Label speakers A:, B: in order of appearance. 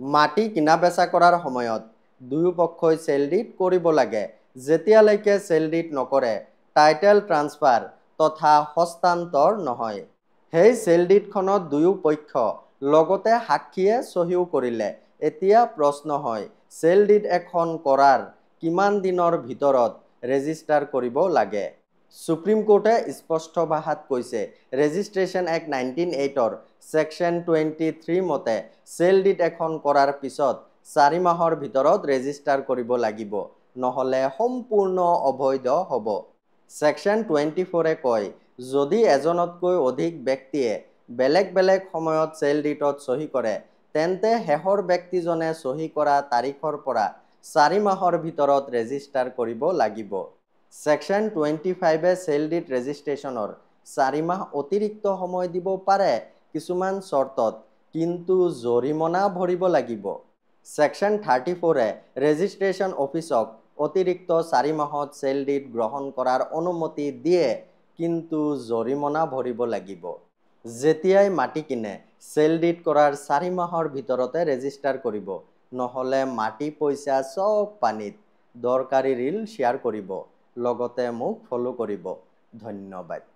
A: মাটি কিনা বেচা কৰাৰ সময়ত দুয়োপক্ষই চেল ডিড কৰিব লাগে। যেতিয়ালৈকে চেল ডিড নকৰে টাইটেল ট্ৰান্সফাৰ তথা হস্তান্তৰ নহয়। সেই চেল ডিডখনত দুয়ো পক্ষ লগতে সাক্ষীয়ে চহীও কৰিলে। এতিয়া প্ৰশ্ন হয়, চেল ডিড এখন কৰাৰ কিমান দিনৰ ভিতৰত ৰেজিষ্টাৰ কৰিব লাগে? সুপ্ৰিম কোৰ্টে স্পষ্ট ভাষাত কৈছে, ৰেজিষ্ট্ৰেশ্যন এক্ট 1908 ছেকশ্যন 23 মতে চেল ডিড এখন কৰাৰ পিছত 4 মাহৰ ভিতৰত ৰেজিষ্টাৰ কৰিব লাগিব, নহ'লে সম্পূৰ্ণ অবৈধ হ'ব। ছেকশ্যন 24 কয়, যদি এজনতকৈ অধিক ব্যক্তিয়ে বেলেগ বেলেগ সময়ত চেল ডিডত চহী কৰে, তেন্তে শেষৰ ব্যক্তিজনে চহী কৰা তাৰিখৰ পৰা 4 মাহৰ ভিতৰত ৰেজিষ্টাৰ কৰিব লাগিব। ছেকশ্যন 25 চেল ডিড ৰেজিষ্ট্ৰেশ্যনৰ 4 মাহ অতিৰিক্ত সময় দিব পাৰে কিছুমান চৰ্তত, কিন্তু জৰিমনা ভৰিব লাগিব। ছেকশ্যন 34 ৰেজিষ্ট্ৰেশ্যন অফিচক অতিৰিক্ত 4 মাহত চেল ডিড গ্ৰহণ কৰাৰ অনুমতি দিয়ে, কিন্তু জৰিমনা ভৰিব লাগিব। যেতিয়াই মাটি কিনে চেল ডিড কৰাৰ 4 মাহৰ ভিতৰতে ৰেজিষ্টাৰ কৰিব, নহ'লে মাটি পইচা চব পানীত। দৰকাৰী ৰীল শ্বেয়াৰ কৰিব, লগতে মোক ফ'ল' কৰিব। ধন্যবাদ।